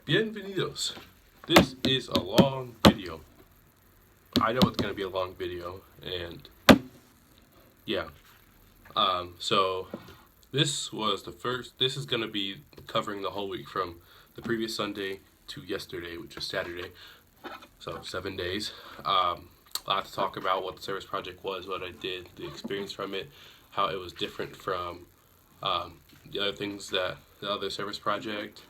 Bienvenidos. This is a long video. I know it's going to be a long video, and yeah. So this was the first. This is going to be covering the whole week from the previous Sunday to yesterday, which was Saturday. So 7 days. A lot to talk about what the service project was, what I did, the experience from it, how it was different from the other things that the other service project.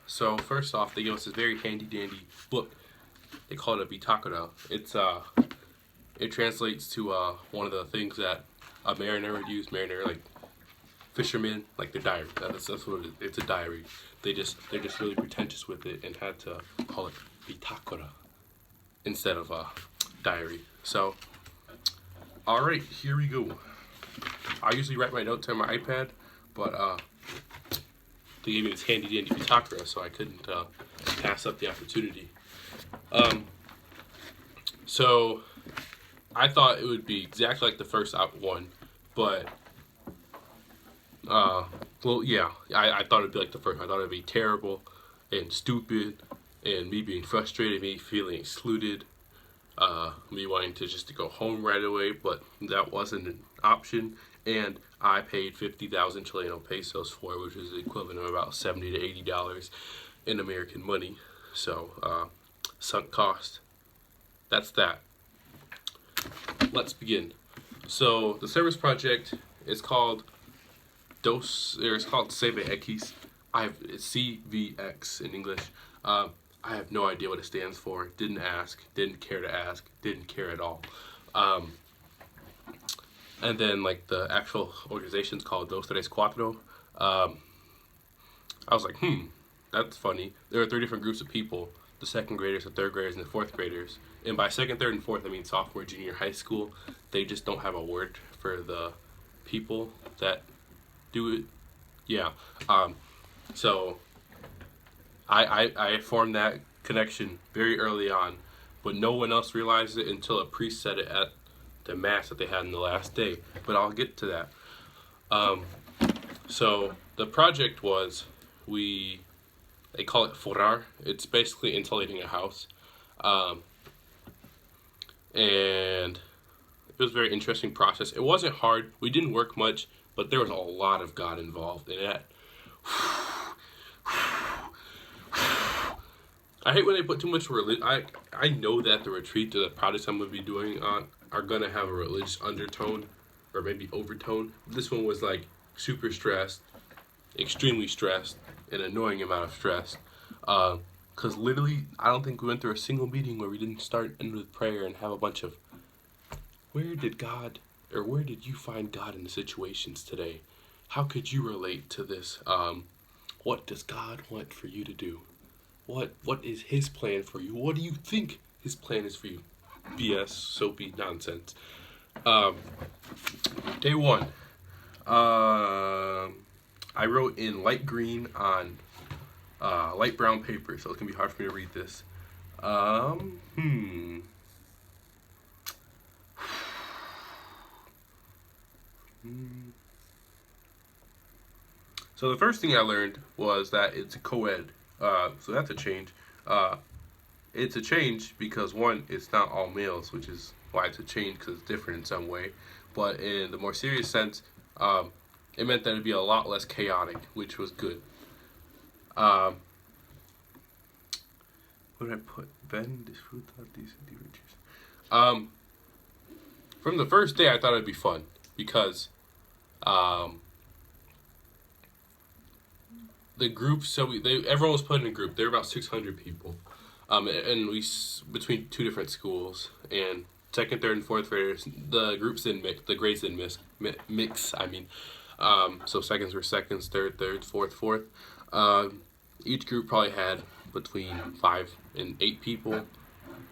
So first off, they gave us this very handy dandy book. They call it a bitakura. It translates to one of the things that a mariner would use. Mariner, like fishermen, like their diary. That's what it is. It's a diary. They're just really pretentious with it and had to call it bitakura instead of a diary. So, all right, here we go. I usually write my notes on my iPad, but they gave me this handy dandy bitakura, so I couldn't pass up the opportunity. So I thought it would be exactly like the first one, but I thought it'd be like the first. I thought it'd be terrible and stupid, and me being frustrated, me feeling excluded, me wanting to go home right away, but that wasn't an option, and I paid 50,000 Chilean pesos for it, which is the equivalent of about $70 to $80 in American money. So, sunk cost. That's that. Let's begin. So, the service project is called CVX. It's CVX in English. I have no idea what it stands for. Didn't ask. Didn't care to ask. Didn't care at all. And then, like, the actual organization's called Dos Tres Cuatro. I was like, that's funny. There are 3 different groups of people: the second graders, the third graders, and the fourth graders. And by second, third, and fourth, I mean sophomore, junior high school. They just don't have a word for the people that do it. Yeah. So I formed that connection very early on, but no one else realized it until a priest said it at the mass that they had in the last day. But I'll get to that. So the project was, they call it forrar. It's basically insulating a house. And it was a very interesting process. It wasn't hard. We didn't work much, but there was a lot of God involved in it. I hate when they put too much religion. I know that the retreat or the projects I'm going to be doing are going to have a religious undertone or maybe overtone. This one was like super stressed, extremely stressed, an annoying amount of stress. Because literally, I don't think we went through a single meeting where we didn't start end with prayer and have a bunch of, where did you find God in the situations today? How could you relate to this? What does God want for you to do? What is His plan for you? What do you think His plan is for you? BS, soapy nonsense. Day 1. I wrote in light green on light brown paper, so it's gonna be hard for me to read this. So the first thing I learned was that it's a co-ed. So that's a change. It's a change because, one, it's not all males, which is why it's a change, because it's different in some way. But in the more serious sense, it meant that it'd be a lot less chaotic, which was good. What did I put? Ben disfruta these divergers. From the first day, I thought it'd be fun because the group. So everyone was put in a group. There were about 600 people, and we between 2 different schools, and second, third, and fourth graders. The groups didn't mix. The grades didn't mix. So seconds were seconds, third, fourth. Each group probably had between 5 and 8 people.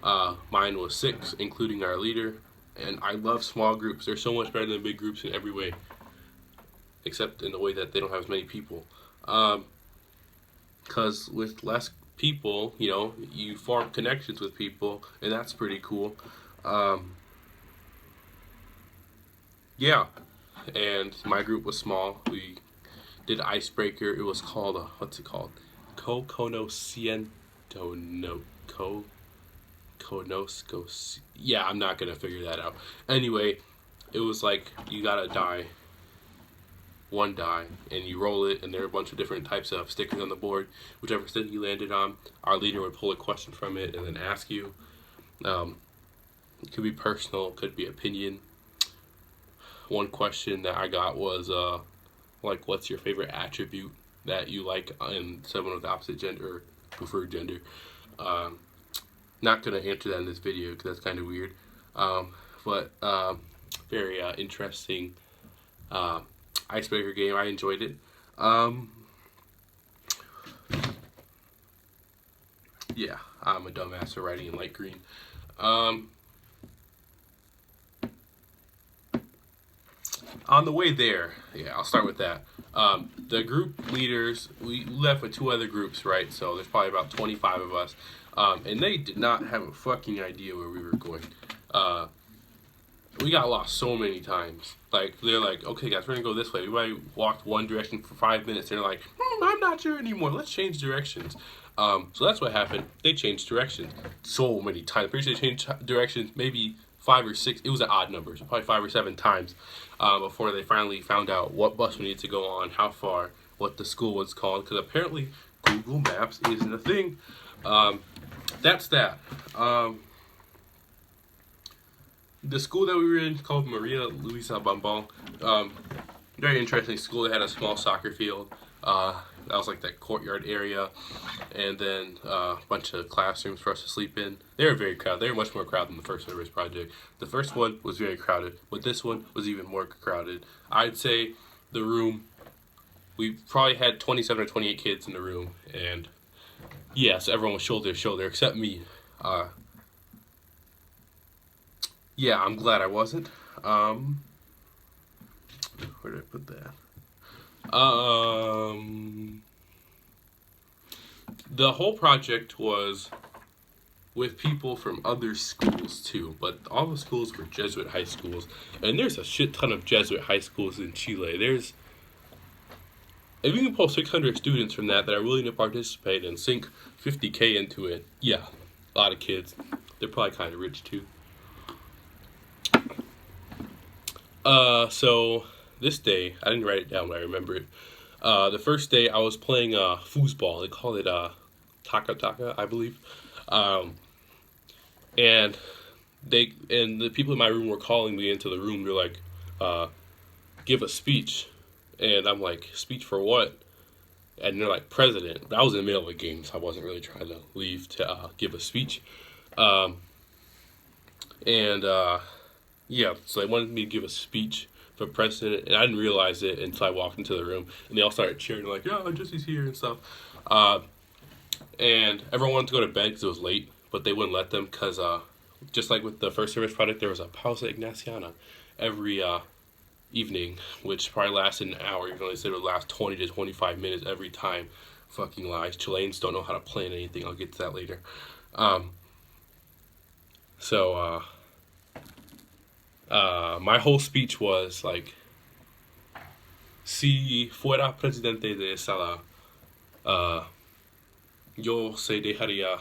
Mine was 6, including our leader. And I love small groups. They're so much better than big groups in every way, except in the way that they don't have as many people. Because with less people, you form connections with people, and that's pretty cool. Yeah, and my group was small. We did icebreaker. It was called what's it called? Konosciento no ko Konosco. Yeah, I'm not gonna figure that out. Anyway, it was like you gotta die one die, and you roll it, and there are a bunch of different types of stickers on the board. Whichever stick you landed on, our leader would pull a question from it and then ask you. It could be personal, could be opinion. One question that I got was like, what's your favorite attribute that you like in someone of the opposite gender or preferred gender? Not gonna answer that in this video because that's kind of weird. But very interesting icebreaker game. I enjoyed it. Yeah, I'm a dumbass for writing in light green. On the way there, yeah, I'll start with that. The group leaders, we left with 2 other groups, right? So there's probably about 25 of us. And they did not have a fucking idea where we were going. We got lost so many times. Like, they're like, okay, guys, we're gonna go this way. Everybody walked one direction for 5 minutes. They're like, I'm not sure anymore. Let's change directions. So that's what happened. They changed directions so many times. Pretty sure they changed directions maybe 5 or 6. It was an odd number, so probably 5 or 7 times before they finally found out what bus we needed to go on, how far, what the school was called. Because apparently Google Maps isn't a thing. That's that. The school that we were in called Maria Luisa Bambal. Very interesting school. They had a small soccer field. That was like that courtyard area, and then a bunch of classrooms for us to sleep in. They were very crowded. They were much more crowded than the first service project. The first one was very crowded, but this one was even more crowded. I'd say the room, we probably had 27 or 28 kids in the room, and yes, everyone was shoulder to shoulder except me. Yeah, I'm glad I wasn't. Where did I put that? The whole project was with people from other schools too, but all the schools were Jesuit high schools, and there's a shit ton of Jesuit high schools in Chile. If you can pull 600 students from that are willing to participate and sink $50K into it, yeah, a lot of kids. They're probably kind of rich too. So this day, I didn't write it down, but I remember it. The first day I was playing foosball. They call it taka, I believe. And the people in my room were calling me into the room. They're like, give a speech. And I'm like, speech for what? And they're like, president. But I was in the middle of a game, so I wasn't really trying to leave to give a speech. Yeah, so they wanted me to give a speech for president, and I didn't realize it until I walked into the room, and they all started cheering, like, yeah, Jesse's here and stuff. And everyone wanted to go to bed because it was late, but they wouldn't let them because, just like with the first service project, there was a pausa ignaciana every evening, which probably lasted an hour, even though they said it would last 20 to 25 minutes every time. Fucking lies. Chileans don't know how to plan anything. I'll get to that later. My whole speech was like, si fuera presidente de sala, yo se dejaría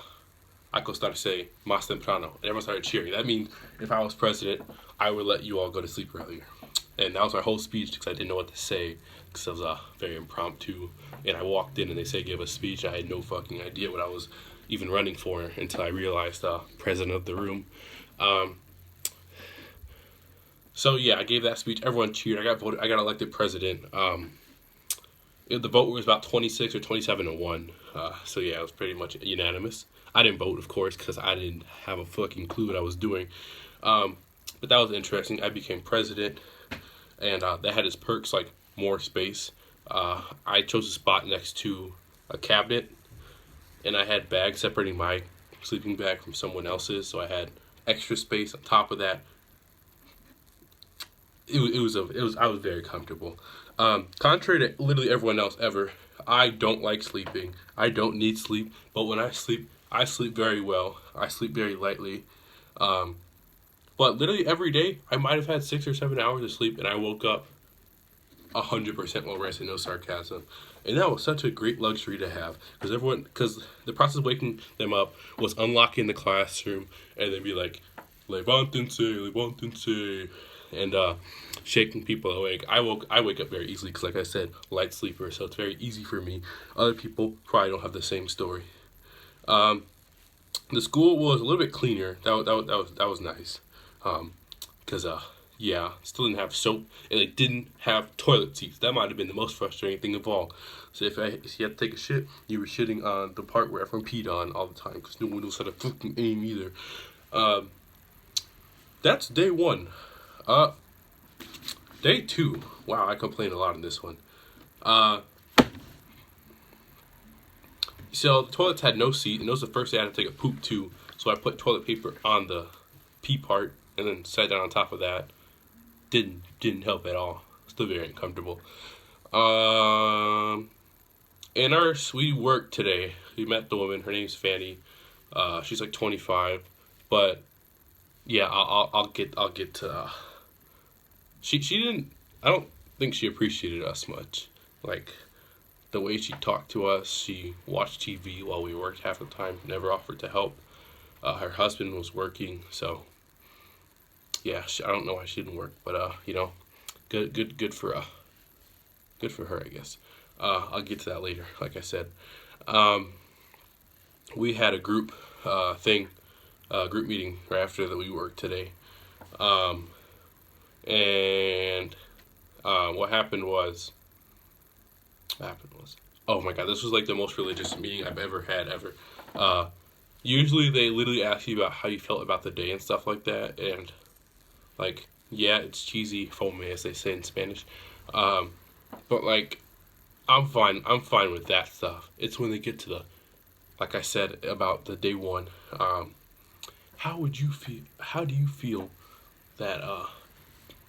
acostarse más temprano. And everyone started cheering. That means if I was president, I would let you all go to sleep earlier. And that was my whole speech because I didn't know what to say because it was very impromptu. And I walked in and they said give a speech. I had no fucking idea what I was even running for until I realized president of the room. So yeah, I gave that speech. Everyone cheered. I got voted. I got elected president. The vote was about 26 or 27 to 1. So yeah, it was pretty much unanimous. I didn't vote, of course, because I didn't have a fucking clue what I was doing. But that was interesting. I became president, and that had its perks, like more space. I chose a spot next to a cabinet, and I had bags separating my sleeping bag from someone else's, so I had extra space on top of that. I was very comfortable. Contrary to literally everyone else ever, I don't like sleeping. I don't need sleep, but when I sleep very well. I sleep very lightly. But literally every day, I might have had 6 or 7 hours of sleep, and I woke up 100% low risk and no sarcasm. And that was such a great luxury to have, because the process of waking them up was unlocking the classroom and then be like, Levantense, and shaking people awake. I wake up very easily because, like I said, light sleeper, so it's very easy for me. Other people probably don't have the same story. The school was a little bit cleaner. That was nice. Because yeah, still didn't have soap, and they didn't have toilet seats. That might have been the most frustrating thing of all. So if you had to take a shit, you were shitting on the part where everyone peed on all the time, because no one knows how to fucking aim either. That's day one. Day two. Wow, I complained a lot on this one. So the toilets had no seat, and it was the first day I had to take a poop too. So I put toilet paper on the pee part, and then sat down on top of that. Didn't help at all. Still very uncomfortable. In our sweet work today, we met the woman. Her name's Fanny. She's like 25, but yeah, I'll get to. She didn't. I don't think she appreciated us much. Like the way she talked to us. She watched TV while we worked half the time. Never offered to help. Her husband was working, so yeah, I don't know why she didn't work, but good for her, I guess. I'll get to that later. Like I said, we had a group group meeting right after that we worked today, and what happened was, oh my god, this was like the most religious meeting I've ever had ever. Usually they literally ask you about how you felt about the day and stuff like that, and like, yeah, it's cheesy fome, as they say in Spanish, but like, I'm fine with that stuff. It's when they get to the, like I said about the day one, how do you feel that,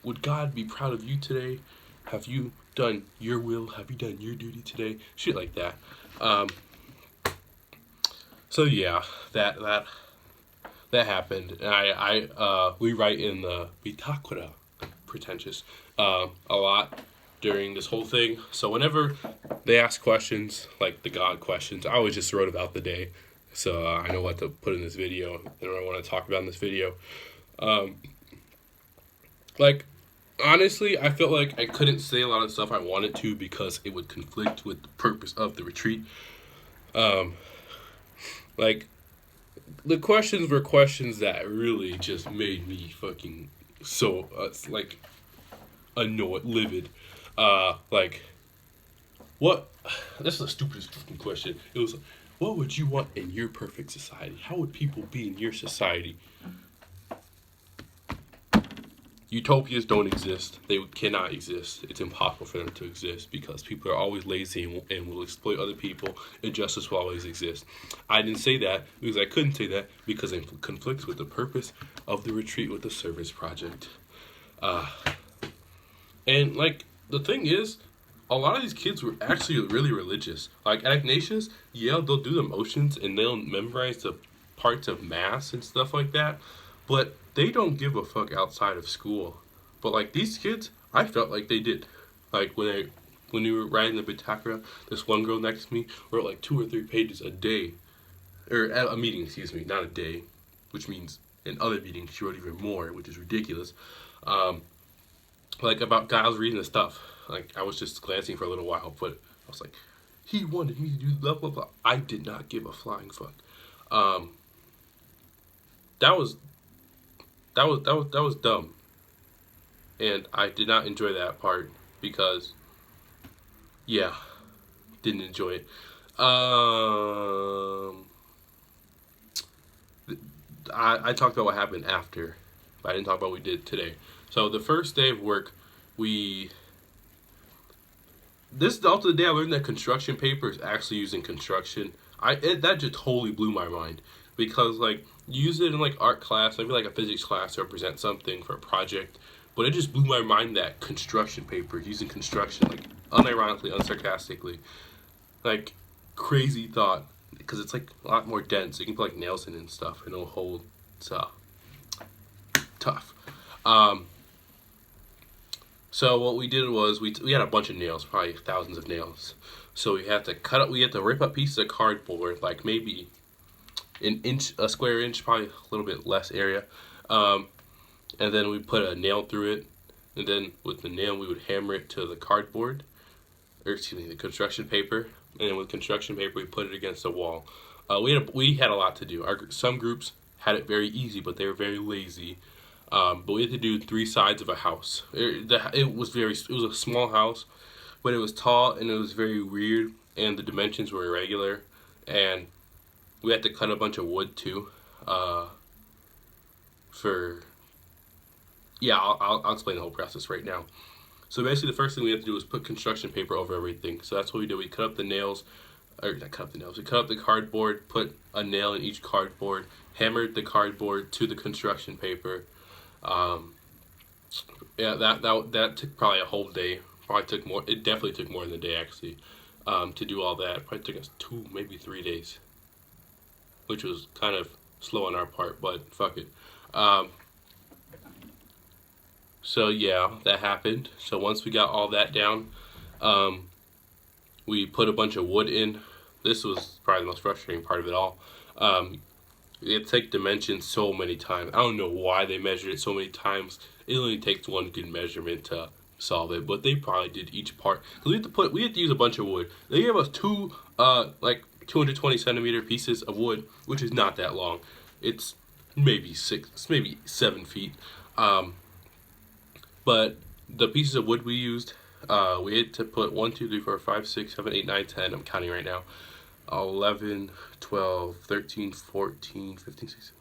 would God be proud of you today? Have you done your will? Have you done your duty today? Shit like that. So yeah, that happened, and we write in the bitácora, pretentious, a lot during this whole thing. So whenever they ask questions, like the God questions, I always just wrote about the day, so I know what to put in this video and what I want to talk about in this video. Like, honestly, I felt like I couldn't say a lot of stuff I wanted to because it would conflict with the purpose of the retreat. Like, the questions were questions that really just made me fucking so, like, annoyed, livid. Like, what? This is the stupidest fucking question. It was, what would you want in your perfect society? How would people be in your society? Utopias don't exist. They cannot exist. It's impossible for them to exist because people are always lazy and will exploit other people. Injustice will always exist. I didn't say that because I couldn't say that because it conflicts with the purpose of the retreat with the service project. And like, the thing is, a lot of these kids were actually really religious. Like at Ignatius, yeah, they'll do the motions and they'll memorize the parts of mass and stuff like that, but they don't give a fuck outside of school. But like these kids, I felt like they did. Like when we were writing the bitácora, this one girl next to me wrote like 2 or 3 pages a day, or at a meeting, excuse me, not a day, which means in other meetings she wrote even more, which is ridiculous. Like about Giles reading the stuff. Like I was just glancing for a little while, but I was like, he wanted me to do blah blah blah. I did not give a flying fuck. That was dumb, and I did not enjoy that part because, yeah, didn't enjoy it. I talked about what happened after, but I didn't talk about what we did today. So the first day of work, this is also the day I learned that construction paper is actually used in construction. That just totally blew my mind because like you use it in like art class, maybe like a physics class to represent something for a project, but it just blew my mind that construction paper is used in construction, like unironically, unsarcastically, like crazy thought because it's like a lot more dense. You can put like nails in and stuff and it'll hold. It's tough. So what we did was we had a bunch of nails, probably thousands of nails. So we had to rip up pieces of cardboard, like maybe an inch, a square inch, probably a little bit less area. And then we put a nail through it, and then with the nail we would hammer it to the cardboard, or excuse me, the construction paper, and then with construction paper we put it against the wall. We had a lot to do. Some groups had it very easy, but they were very lazy. But we had to do 3 sides of a house. It was a small house, but it was tall and it was very weird, and the dimensions were irregular, and we had to cut a bunch of wood too. For yeah, I'll explain the whole process right now. So basically, the first thing we had to do was put construction paper over everything. So that's what we did. We cut up the nails, or not cut up the nails. We cut up the cardboard, put a nail in each cardboard, hammered the cardboard to the construction paper. Yeah, that took probably a whole day. Probably took more. It definitely took more than a day actually, to do all that. Probably took us 2, maybe 3 days, which was kind of slow on our part, but fuck it. So yeah, that happened. So once we got all that down, we put a bunch of wood in. This was probably the most frustrating part of it all. It take dimensions so many times. I don't know why they measured it so many times. It only takes one good measurement to solve it, but they probably did each part. Cause we had to use a bunch of wood. They gave us 2 like 220 centimeter pieces of wood, which is not that long. It's maybe 7 feet. But the pieces of wood we used, we had to put 1, 2, 3, 4, 5, 6, 7, 8, 9, 10. I'm counting right now. 11, 12, 13, 14, 15, 16,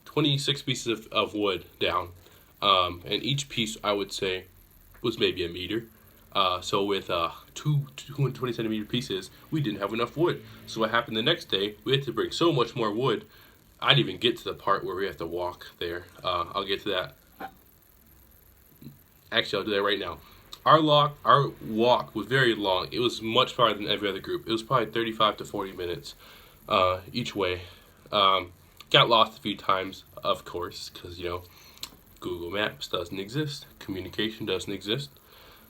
26 pieces of wood down. And each piece, I would say, was maybe a meter. So with 220 centimeter pieces, we didn't have enough wood. So what happened the next day, we had to bring so much more wood. I didn't even get to the part where we have to walk there. I'll get to that. Actually, I'll do that right now. Our walk was very long. It was much farther than every other group. It was probably 35 to 40 minutes each way. Got lost a few times, of course, because, Google Maps doesn't exist. Communication doesn't exist.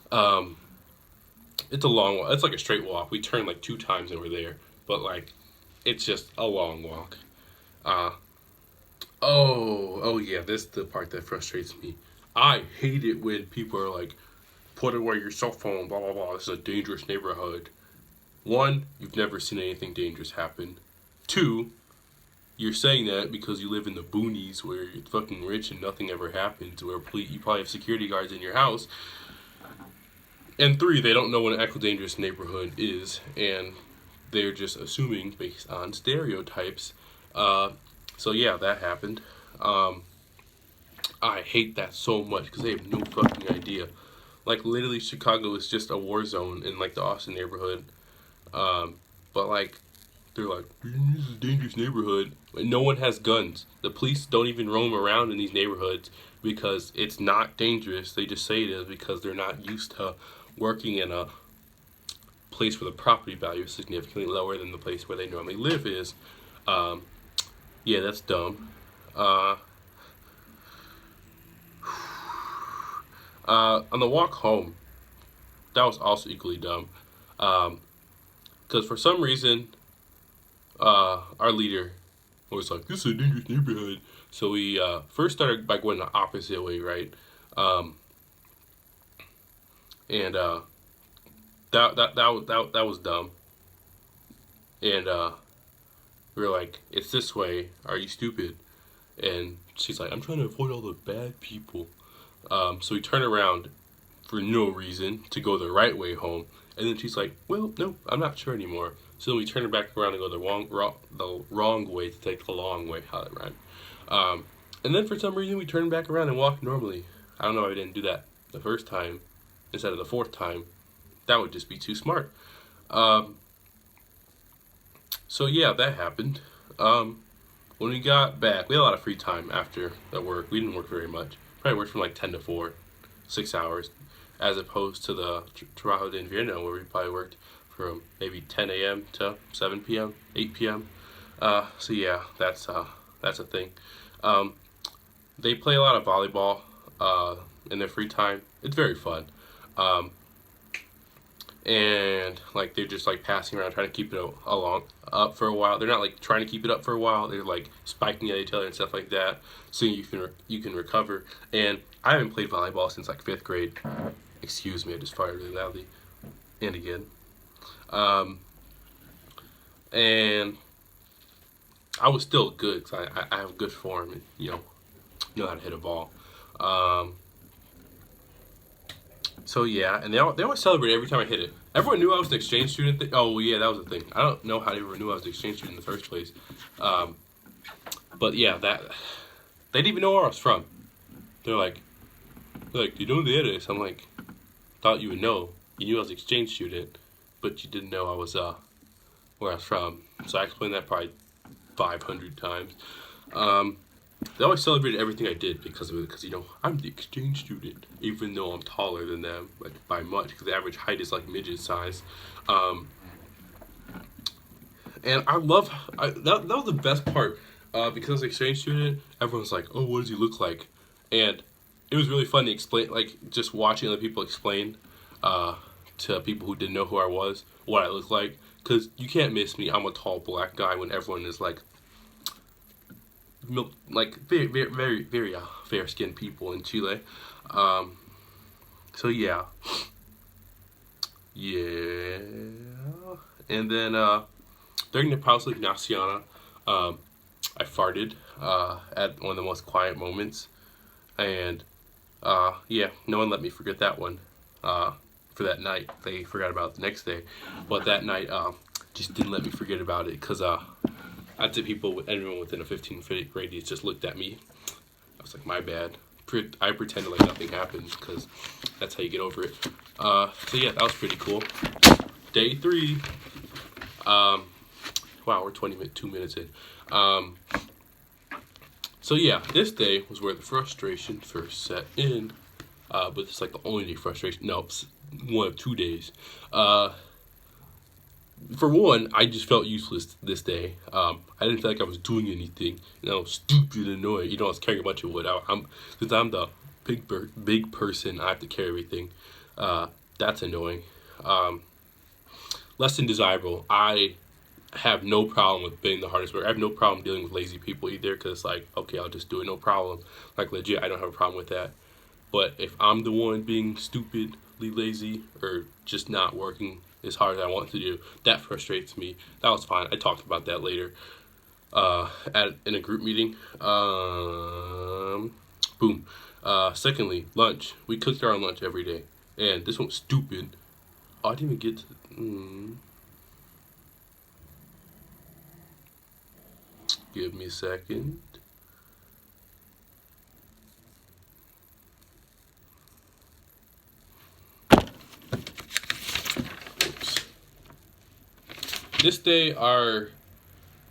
It's a long walk. It's like a straight walk. We turned like 2 times and we're there. But, it's just a long walk. Oh yeah, this is the part that frustrates me. I hate it when people are like, put away your cell phone, blah, blah, blah. This is a dangerous neighborhood. 1, you've never seen anything dangerous happen. 2, you're saying that because you live in the boonies where you're fucking rich and nothing ever happens, where you probably have security guards in your house. And 3, they don't know what an actual dangerous neighborhood is, and they're just assuming based on stereotypes. So yeah, that happened. I hate that so much because they have no fucking idea. Literally, Chicago is just a war zone in, the Austin neighborhood. But, they're like, this is a dangerous neighborhood. No one has guns. The police don't even roam around in these neighborhoods because it's not dangerous. They just say it is because they're not used to working in a place where the property value is significantly lower than the place where they normally live is. Yeah, that's dumb. On the walk home, that was also equally dumb. Because for some reason, our leader was like, this is a dangerous neighborhood. So we first started by going the opposite way, right? And that was dumb. And we were like, it's this way. Are you stupid? And she's like, I'm trying to avoid all the bad people. So we turn around for no reason to go the right way home. And then she's like, well, no, I'm not sure anymore. So then we turn back around and go the wrong way to take the long way. How that rhymed. And then for some reason we turn back around and walk normally. I don't know why we didn't do that the first time instead of the 4th time. That would just be too smart. So yeah, that happened. When we got back, we had a lot of free time after the work. We didn't work very much. Probably worked from 10 to 4, 6 hours, as opposed to the Trabajo de Invierno where we probably worked from maybe 10 a.m. to 7 p.m., 8 p.m. So yeah, that's a thing. They play a lot of volleyball. in their free time. It's very fun. Um, and like they're just like passing around trying to keep it along up for a while. They're not like trying to keep it up for a while. They're like spiking at each other and stuff like that, so you can recover. And I haven't played volleyball since like 5th grade. Excuse me, I just fired really loudly. And again. And I was still good because I have good form and know how to hit a ball. So yeah, and they always celebrate every time I hit it. Everyone knew I was an exchange student. Oh yeah, that was the thing. I don't know how they ever knew I was an exchange student in the first place. But yeah, that they didn't even know where I was from. They're like, you know the edits. I'm like, thought you would know. You knew I was an exchange student, but you didn't know I was where I was from. So I explained that probably 500 times. They always celebrated everything I did because of it. Because I'm the exchange student, even though I'm taller than them, like by much. Because the average height is like midget size. And I love that was the best part. Because I was an exchange student, everyone's like, "Oh, what does he look like?" And it was really fun to explain, like just watching other people explain to people who didn't know who I was what I look like. Because you can't miss me. I'm a tall black guy when everyone is like very, very, very, very fair-skinned people in Chile. So yeah. Yeah. And then during the Pausa Ignaciana, I farted at one of the most quiet moments. And yeah, no one let me forget that one for that night. They forgot about it the next day. But that night just didn't let me forget about it because I'd say everyone within a 15-foot radius just looked at me. I was like, my bad. I pretended like nothing happened because that's how you get over it. So yeah, that was pretty cool. Day 3. Wow, we're 2 minutes in. So yeah, this day was where the frustration first set in. But it's like the only day frustration. No, it's one of 2 days. For one, I just felt useless this day. I didn't feel like I was doing anything. I was stupid and annoying. I was carrying a bunch of wood. Since I'm the big person, I have to carry everything. That's annoying. Less than desirable. I have no problem with being the hardest worker. I have no problem dealing with lazy people either, because like, okay, I'll just do it, no problem. Like legit, I don't have a problem with that. But if I'm the one being stupidly lazy or just not working as hard as I want to do, that frustrates me. That was fine. I talked about that later in a group meeting. Boom. Secondly, lunch. We cooked our own lunch every day, and this one was stupid. Oh, I didn't even get to. Give me a second. This day, our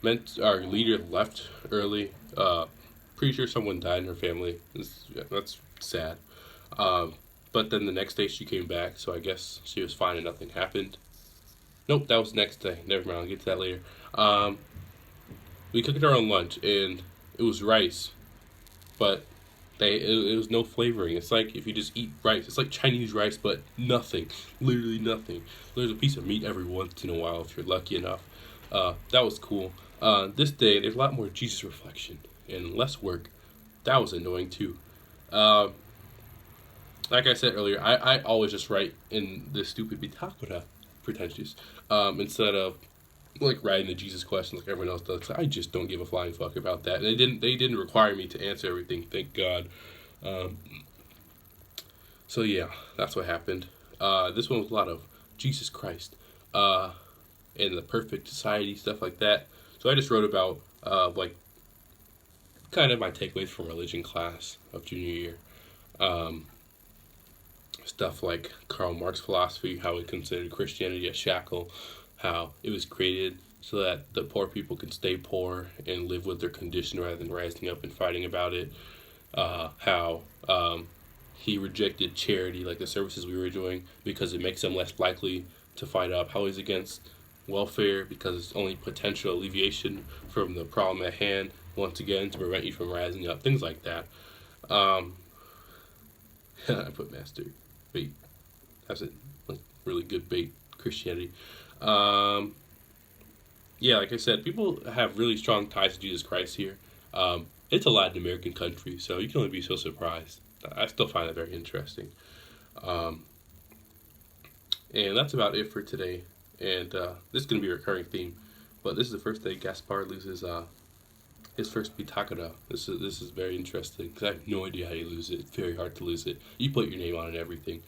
leader left early. Pretty sure someone died in her family. That's sad. But then the next day she came back, so I guess she was fine and nothing happened. Nope, that was the next day. Never mind, I'll get to that later. We cooked our own lunch, and it was rice, but it was no flavoring. It's like if you just eat rice. It's like Chinese rice, but nothing. Literally nothing. There's a piece of meat every once in a while if you're lucky enough. That was cool. This day, there's a lot more Jesus reflection and less work. That was annoying too. Like I said earlier, I always just write in the stupid bitakura, pretentious, instead of like writing the Jesus questions like everyone else does. I just don't give a flying fuck about that. And they didn't require me to answer everything, thank God. So yeah, that's what happened. This one was a lot of Jesus Christ, and the perfect society, stuff like that. So I just wrote about like kind of my takeaways from religion class of junior year. Stuff like Karl Marx philosophy, how he considered Christianity a shackle, how it was created so that the poor people can stay poor and live with their condition rather than rising up and fighting about it. How he rejected charity, like the services we were doing, because it makes them less likely to fight up. How he's against welfare because it's only potential alleviation from the problem at hand, once again, to prevent you from rising up. Things like that. I put master bait. That's a like really good bait. Christianity. Um, yeah, like I said, people have really strong ties to Jesus Christ here. It's a Latin American country, so you can only be so surprised. I still find it very interesting. Um, and that's about it for today. And this is going to be a recurring theme, but this is the first day Gaspar loses his first Bitakara. This is very interesting because I have no idea how you lose it. It's very hard to lose it. You put your name on it and everything.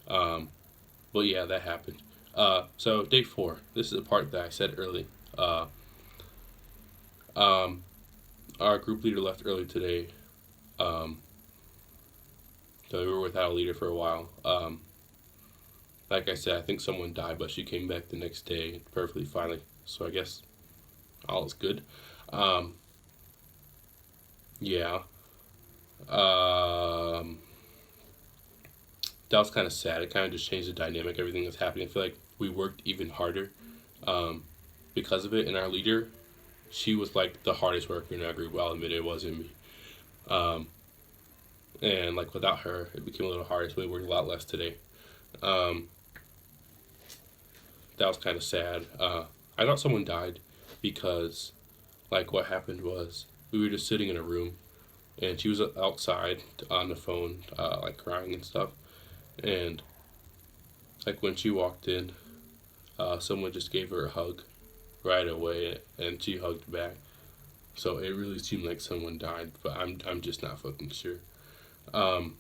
Um, but yeah, that happened. So day 4. This is the part that I said early. Uh, um, our group leader left early today. Um, so we were without a leader for a while. Like I said, I think someone died, but she came back the next day perfectly fine. So I guess all is good. Yeah. Um, that was kind of sad. It kind of just changed the dynamic, everything that's happening. I feel like we worked even harder because of it. And our leader, she was like the hardest worker in our group. I'll admit it wasn't me. Um, and like without her, it became a little harder. So we worked a lot less today. Um, that was kind of sad. I thought someone died because like what happened was we were just sitting in a room and she was outside on the phone, like crying and stuff. And like when she walked in, someone just gave her a hug right away, and she hugged back. So it really seemed like someone died, but I'm just not fucking sure. Um,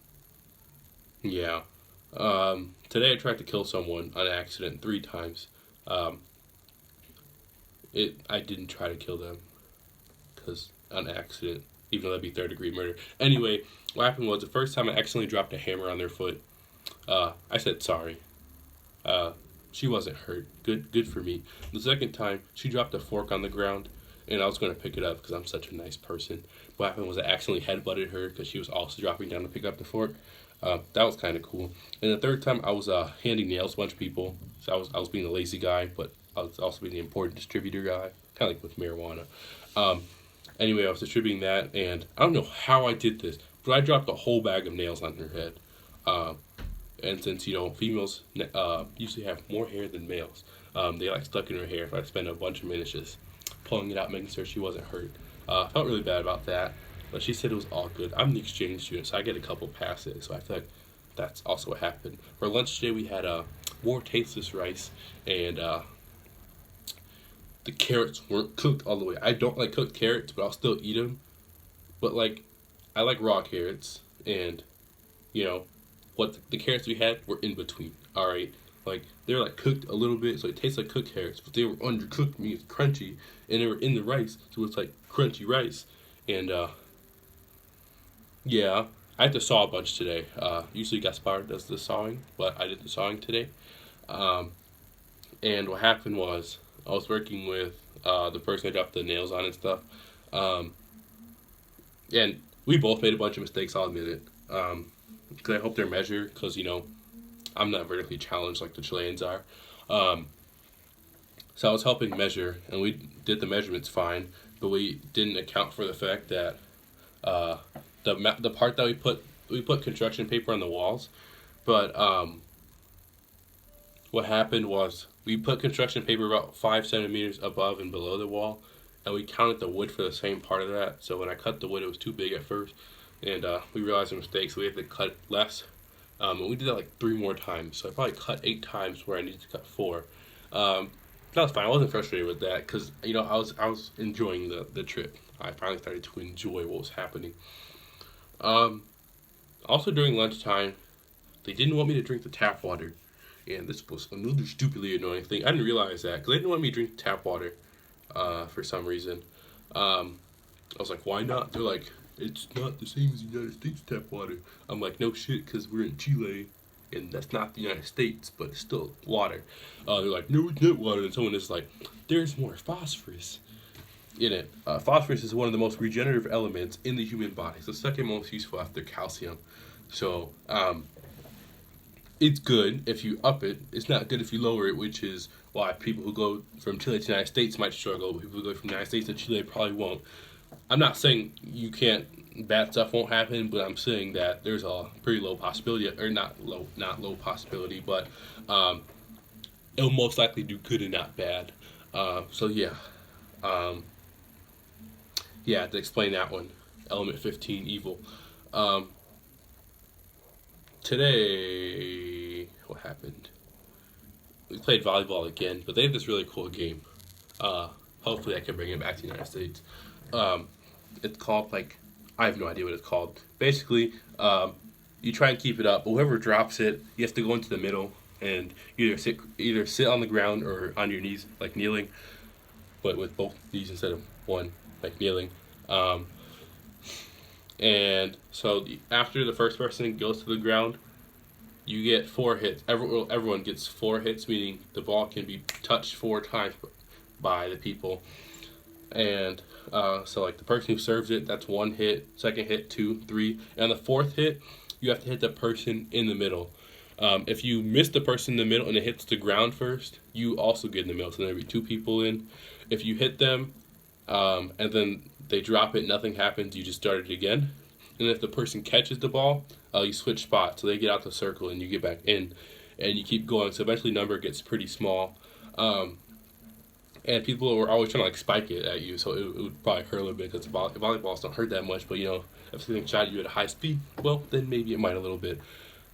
yeah. Today I tried to kill someone on accident 3 times. Um, I didn't try to kill them because on accident, even though that'd be 3rd-degree murder. Anyway, what happened was the first time I accidentally dropped a hammer on their foot. I said sorry. She wasn't hurt. Good for me. The second time, she dropped a fork on the ground, and I was going to pick it up because I'm such a nice person. What happened was I accidentally headbutted her because she was also dropping down to pick up the fork. That was kind of cool. And the third time, I was handing nails to a bunch of people. So I was being a lazy guy, but I was also being the important distributor guy, kind of like with marijuana. Anyway, I was distributing that, and I don't know how I did this, but I dropped a whole bag of nails on her head. And since, females usually have more hair than males, they like stuck in her hair, so I spent a bunch of minutes just pulling it out, making sure she wasn't hurt. I felt really bad about that, but she said it was all good. I'm the exchange student, so I get a couple passes, so I feel like that's also what happened. For lunch today, we had more tasteless rice, and the carrots weren't cooked all the way. I don't like cooked carrots, but I'll still eat them. But, I like raw carrots, and, what the carrots we had were in between, alright? They were, cooked a little bit, so it tastes like cooked carrots, but they were undercooked, meaning it's crunchy, and they were in the rice, so it's like crunchy rice. And, yeah, I had to saw a bunch today. Usually Gaspar does the sawing, but I did the sawing today. And what happened was, I was working with the person I dropped the nails on and stuff. And we both made a bunch of mistakes, I'll admit it. Because I hope they're measured, because, I'm not vertically challenged like the Chileans are. So I was helping measure, and we did the measurements fine, but we didn't account for the fact that the part that we put construction paper on the walls, but what happened was we put construction paper about 5 centimeters above and below the wall, and we counted the wood for the same part of that. So when I cut the wood, it was too big at first, and we realized a mistake, so we had to cut less. And we did that 3 more times, so I probably cut 8 times where I needed to cut 4. That was fine. I wasn't frustrated with that because I was enjoying the trip. I finally started to enjoy what was happening. Also during lunchtime, they didn't want me to drink the tap water, and this was another stupidly annoying thing. I didn't realize that because they didn't want me to drink tap water for some reason. I was like, why not? They're like, it's not the same as the United States tap water. I'm like, no shit, because we're in Chile, and that's not the United States, but it's still water. They're like, no, it's not water. And someone is like, there's more phosphorus in it. Phosphorus is one of the most regenerative elements in the human body. It's the second most useful after calcium. So, it's good if you up it. It's not good if you lower it, which is why people who go from Chile to the United States might struggle, but people who go from the United States to Chile probably won't. I'm not saying you can't bad stuff won't happen, but I'm saying that there's a pretty low possibility, or not low possibility, but um, it'll most likely do good and not bad. So yeah, um, yeah. To explain that one, Element 15 Evil. Um, Today, what happened? We played volleyball again, but they have this really cool game. Uh, Hopefully, I can bring it back to the United States. Um, it's called like I have no idea what it's called. Basically, you try and keep it up, but whoever drops it, you have to go into the middle and either sit on the ground or on your knees, like kneeling, but with both knees instead of one, like kneeling. Um, and so after the first person goes to the ground, you get 4 hits. Everyone gets 4 hits, meaning the ball can be touched 4 times by the people. And so, like the person who serves it, that's 1 hit. Second hit, two, three, and on the fourth hit, you have to hit the person in the middle. If you miss the person in the middle and it hits the ground first, you also get in the middle. So there'll be 2 people in. If you hit them, and then they drop it, nothing happens. You just start it again. And if the person catches the ball, you switch spots. So they get out the circle and you get back in, and you keep going. So eventually, number gets pretty small. And people were always trying to like spike it at you, so it would probably hurt a little bit because volleyballs don't hurt that much. But if something shot at you at a high speed, well, then maybe it might a little bit.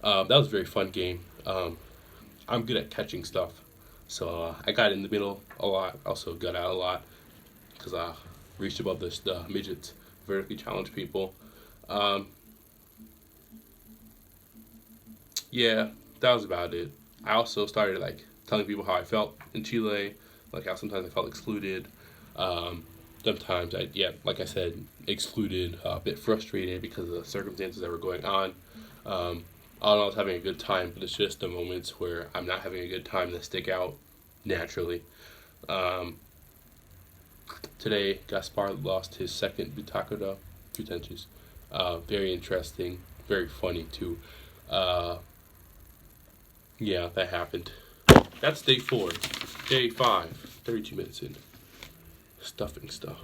That was a very fun game. I'm good at catching stuff, so I got in the middle a lot. Also got out a lot because I reached above the midgets, vertically challenged people. Um, yeah, that was about it. I also started like telling people how I felt in Chile, like how sometimes I felt excluded. Um, Sometimes like I said, excluded, a bit frustrated because of the circumstances that were going on. All in all, I was having a good time, but it's just the moments where I'm not having a good time that stick out naturally. Um, Today, Gaspar lost his second Butacoda, 3 tenches. Very interesting, very funny too. Uh, yeah, that happened. That's day 4. Day 5, 32 minutes in. Stuffing stuff.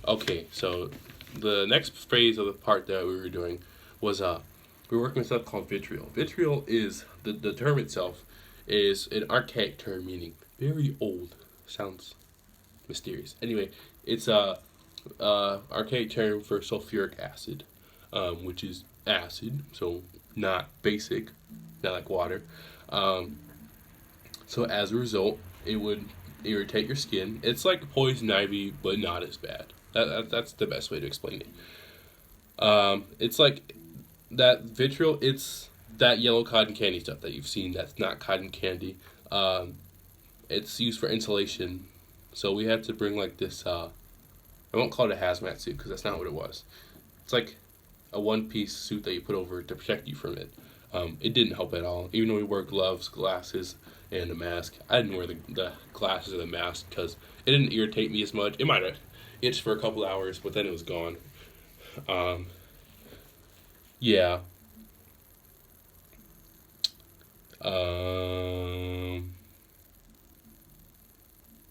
Okay, so the next phase of the part that we were doing was we were working with stuff called vitriol. Vitriol is the term itself is an archaic term meaning very old. Sounds mysterious. Anyway, it's a archaic term for sulfuric acid, which is acid, so not basic, not like water. Um, so as a result, it would irritate your skin. It's like poison ivy, but not as bad. That's the best way to explain it. It's like that vitriol. It's that yellow cotton candy stuff that you've seen. That's not cotton candy. Um, it's used for insulation. So we had to bring like this. I won't call it a hazmat suit because that's not what it was. It's like a one-piece suit that you put over to protect you from it. It didn't help at all. Even though we wore gloves, glasses, and a mask, I didn't wear the glasses or the mask because it didn't irritate me as much. It might have itched for a couple hours, but then it was gone. Um, yeah. Um,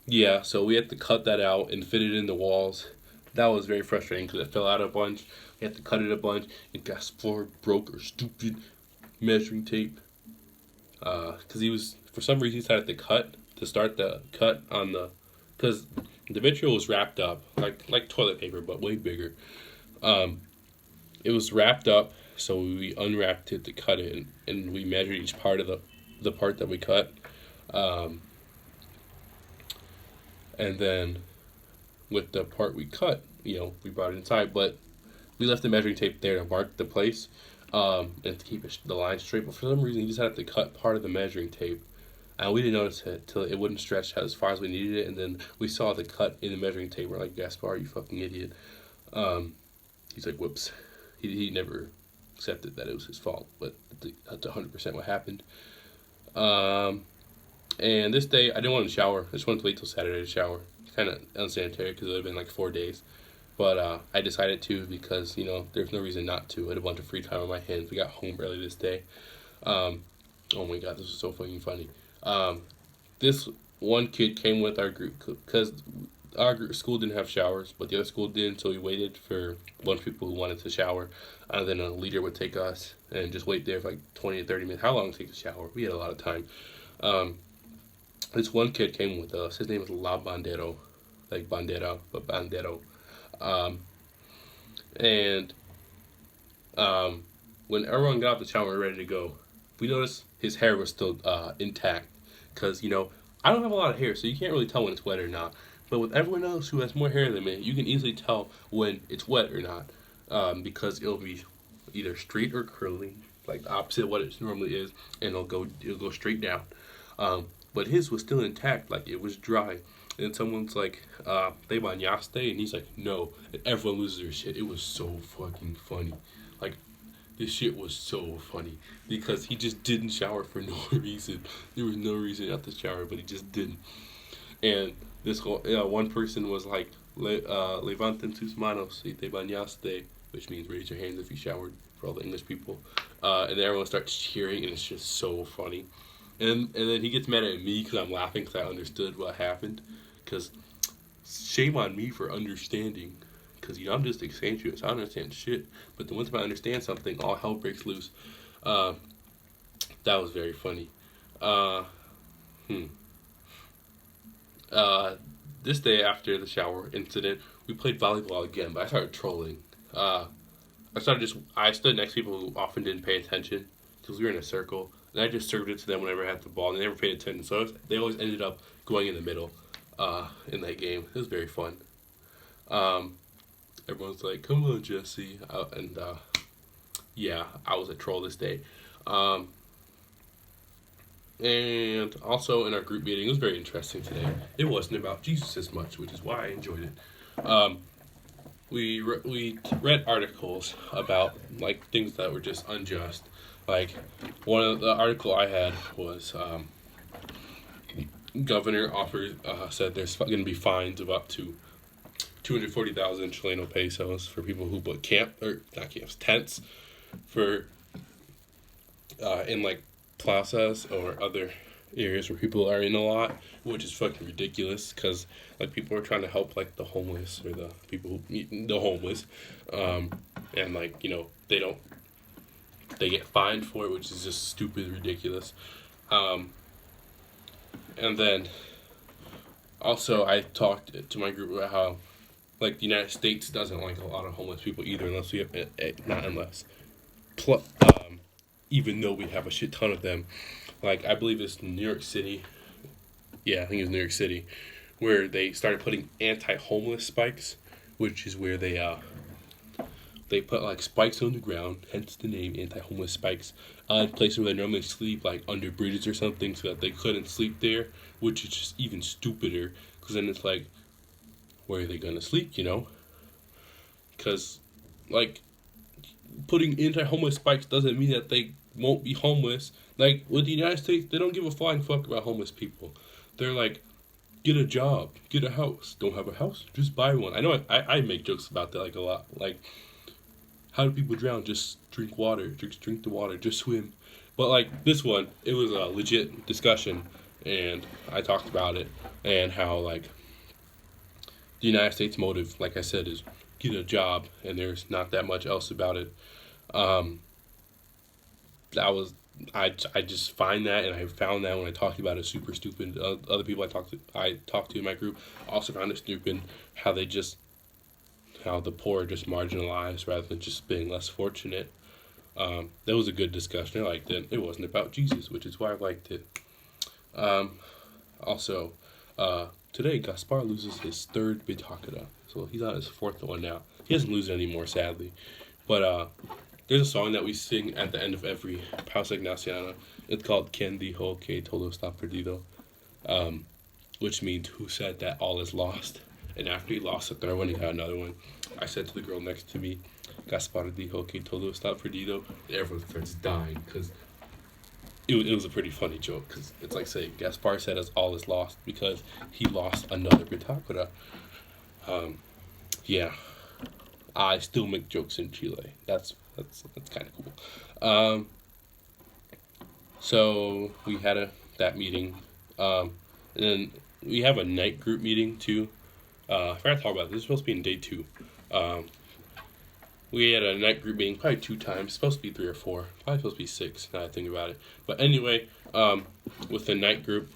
yeah, so we had to cut that out and fit it in the walls. That was very frustrating because it fell out a bunch. We had to cut it a bunch. And Gaspar broke our stupid measuring tape. Because he was, for some reason, he decided to start the cut on because the vitriol was wrapped up, like toilet paper, but way bigger. Um, it was wrapped up, so we unwrapped it to cut it, and we measured each part of the part that we cut. Um, and then with the part we cut, we brought it inside, but we left the measuring tape there to mark the place, and to keep the line straight. But for some reason, he just had to cut part of the measuring tape, and we didn't notice it till it wouldn't stretch as far as we needed it. And then we saw the cut in the measuring tape. We're like, Gaspar, you fucking idiot. Um, he's like, whoops. He never accepted that it was his fault, but that's 100% what happened. Um, and this day, I didn't want to shower. I just wanted to wait till Saturday to shower. Kind of unsanitary because it would have been like 4 days. But I decided to because, there's no reason not to. I had a bunch of free time on my hands. We got home early this day. Um, oh my god, this was so fucking funny. This one kid came with our group because our school didn't have showers, but the other school did, so we waited for a bunch of people who wanted to shower. And then a leader would take us and just wait there for like 20 to 30 minutes. How long to take a shower? We had a lot of time. Um, this one kid came with us. His name was La Bandero, like Bandera, but Bandero. Um, and when everyone got out the shower and ready to go, we noticed his hair was still intact. Because, I don't have a lot of hair, so you can't really tell when it's wet or not. But with everyone else who has more hair than me, you can easily tell when it's wet or not. Because it'll be either straight or curly, like the opposite of what it normally is, and it'll go straight down. But his was still intact, like it was dry. And someone's like, they bañaste, and he's like, no. And everyone loses their shit. It was so fucking funny. Like, this shit was so funny because he just didn't shower for no reason. There was no reason not to shower, but he just didn't. And this whole one person was like, levanten tus manos si te bañaste, which means raise your hands if you showered, for all the English people. And then everyone starts cheering, and it's just so funny. And then he gets mad at me because I'm laughing because I understood what happened. Because shame on me for understanding. Because I'm just excentrious. I don't understand shit. But the once I understand something, all hell breaks loose. That was very funny. Uh, hmm. This day after the shower incident, we played volleyball again, but I started trolling. I stood next to people who often didn't pay attention because we were in a circle, and I just served it to them whenever I had the ball, and they never paid attention. So they always ended up going in the middle in that game. It was very fun. Everyone's like, "Come on, Jesse," and yeah, I was a troll this day. Um, and also in our group meeting, it was very interesting today. It wasn't about Jesus as much, which is why I enjoyed it. We read articles about like things that were just unjust. Like one of the article I had was governor said there's going to be fines of up to 240,000 Chileno pesos for people who put tents for in like plazas or other areas where people are in a lot, which is fucking ridiculous because like people are trying to help like the homeless or the people who need the homeless, and like they get fined for it, which is just stupid, ridiculous. And then also I talked to my group about how like the United States doesn't like a lot of homeless people either, unless we have not unless, even though we have a shit ton of them. Like I believe it's New York City. Yeah, I think it's New York City, where they started putting anti-homeless spikes, which is where they put like spikes on the ground, hence the name anti-homeless spikes, in places where they normally sleep, like under bridges or something, so that they couldn't sleep there, which is just even stupider. Because then it's like, where are they gonna sleep? Because like putting anti-homeless spikes doesn't mean that they won't be homeless. Like with the United States, they don't give a flying fuck about homeless people. They're like, get a job, get a house. Don't have a house? Just buy one. I know I make jokes about that like a lot. Like, how do people drown? Just drink water. Drink the water. Just swim. But like this one, it was a legit discussion, and I talked about it and how like the United States motive, like I said, is get a job, and there's not that much else about it. Um, that was I just find that, and I found that when I talked about it, super stupid. Other people I talked to in my group also found it stupid how the poor are just marginalized rather than just being less fortunate. That was a good discussion. I liked it. It wasn't about Jesus, which is why I liked it. Also, today Gaspar loses his third Bitakara. So he's on his fourth one now. He doesn't lose it anymore, sadly. But there's a song that we sing at the end of every Pausa Ignaciana. It's called Quien dijo que todo está perdido, which means who said that all is lost. And after he lost the third one, he got another one. I said to the girl next to me, Gaspar dijo que todo está perdido. Everyone starts dying because it was a pretty funny joke. Because it's like saying Gaspar said all is lost because he lost another Bitakara. Yeah, I still make jokes in Chile. That's kind of cool. So we had that meeting, and then we have a night group meeting too. I forgot to talk about this. This is supposed to be in day 2. Um, we had a night group meeting probably 2 times. It's supposed to be 3 or 4. Probably supposed to be 6 now that I think about it. But anyway, with the night group,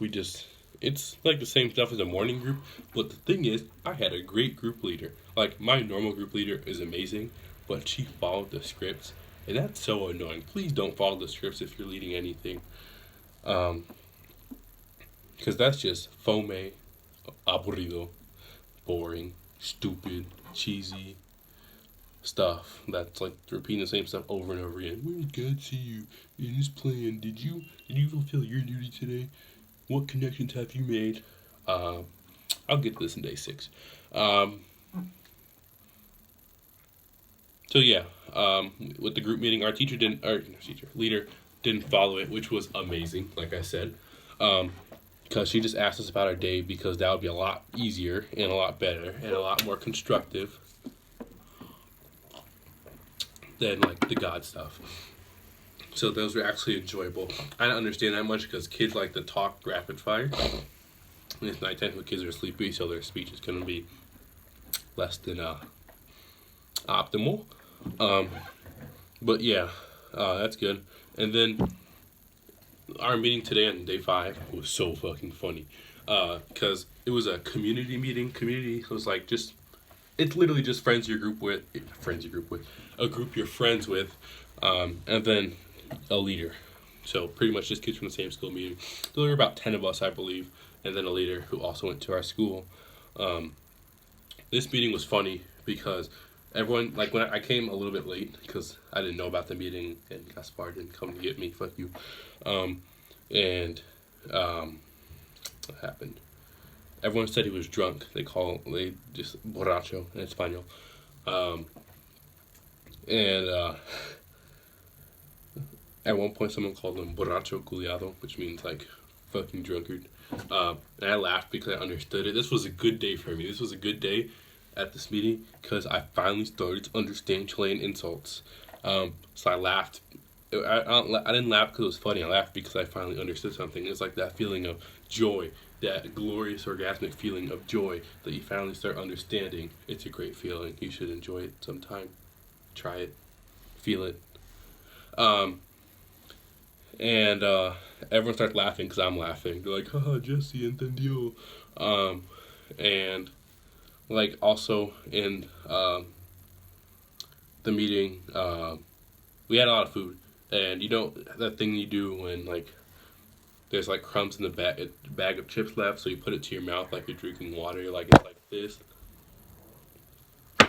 it's like the same stuff as a morning group. But the thing is, I had a great group leader. Like, my normal group leader is amazing, but she followed the scripts. And that's so annoying. Please don't follow the scripts if you're leading anything. Because that's just fome, aburrido, boring, stupid, cheesy stuff. That's like repeating the same stuff over and over again. Where did God see you in His plan? Did you fulfill your duty today? What connections have you made? I'll get to this in day 6. Um, so yeah, with the group meeting, our teacher leader didn't follow it, which was amazing. Like I said, because she just asked us about our day because that would be a lot easier and a lot better and a lot more constructive than like the God stuff. So those were actually enjoyable. I don't understand that much because kids like to talk rapid fire. And it's nighttime, the kids are sleepy, so their speech is going to be less than optimal. Um, but yeah, that's good. And then our meeting today on day 5 was so fucking funny because it was a community meeting. Community was like it's literally just a group you're friends with, and then a leader. So pretty much just kids from the same school meeting. There were about 10 of us, I believe, and then a leader who also went to our school. This meeting was funny because everyone, like when I came a little bit late because I didn't know about the meeting and Gaspar didn't come to get me. Fuck you. And what happened? Everyone said he was drunk. They just borracho in Espanol. And at one point someone called him borracho culiado, which means like fucking drunkard. And I laughed because I understood it. This was a good day for me. This was a good day at this meeting because I finally started to understand Chilean insults. So I laughed. I didn't laugh because it was funny. I laughed because I finally understood something. It's like that feeling of joy, that glorious orgasmic feeling of joy that you finally start understanding. It's a great feeling. You should enjoy it sometime. Try it. Feel it. And everyone starts laughing because I'm laughing. They're like, haha, Jesse entendió. And like also in the meeting, we had a lot of food. And you know that thing you do when like there's like crumbs in the bag of chips left, so you put it to your mouth like you're drinking water, like it's like this,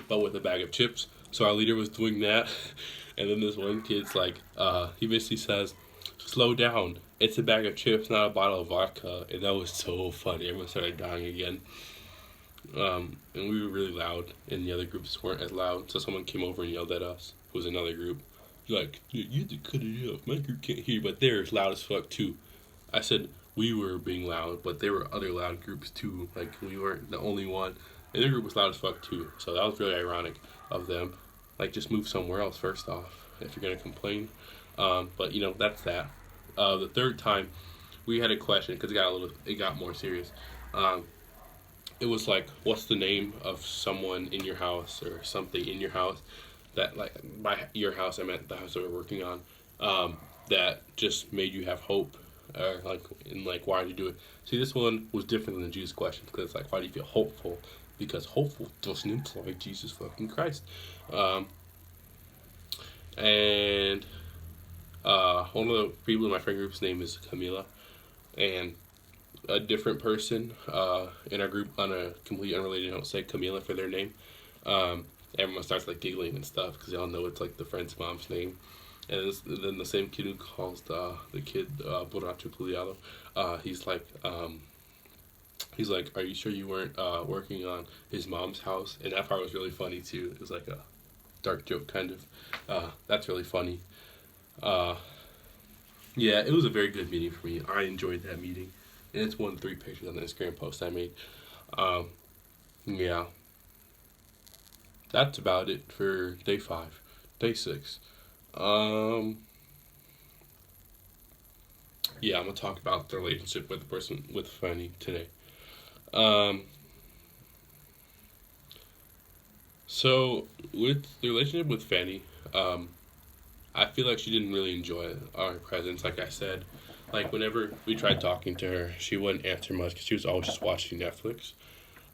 but with a bag of chips. So our leader was doing that, and then this one kid's like, he basically says, "Slow down. It's a bag of chips, not a bottle of vodka." And that was so funny. Everyone started dying again. And we were really loud, and the other groups weren't as loud. So someone came over and yelled at us. It was another group. Like, you have to cut it out. My group can't hear you, but they're as loud as fuck too. I said we were being loud, but there were other loud groups too. Like, we weren't the only one. And their group was loud as fuck too. So that was really ironic of them. Like, just move somewhere else first off if you're gonna complain. But you know, that's that. The third time, we had a question because it got more serious. It was like, what's the name of someone in your house or something in your house that, like, by your house I meant the house that we're working on, that just made you have hope, or like, and like, why did you do it? See, this one was different than the Jesus question because it's like, why do you feel hopeful? Because hopeful doesn't imply Jesus fucking Christ. And one of the people in my friend group's name is Camila, and a different person in our group on a completely unrelated note say Camila for their name. Everyone starts like giggling and stuff because they all know it's like the friend's mom's name. And then the same kid who calls the kid Borracho Culiado, he's like, are you sure you weren't working on his mom's house? And that part was really funny too. It was like a dark joke kind of. That's really funny. Yeah, it was a very good meeting for me. I enjoyed that meeting. And it's one of the 3 pictures on the Instagram post I made. Yeah. That's about it for day 5. Day 6. Yeah, I'm gonna talk about the relationship with the person with Fanny today. Um, So with the relationship with Fanny, um, I feel like she didn't really enjoy our presence. Like I said, like whenever we tried talking to her, she wouldn't answer much because she was always just watching Netflix.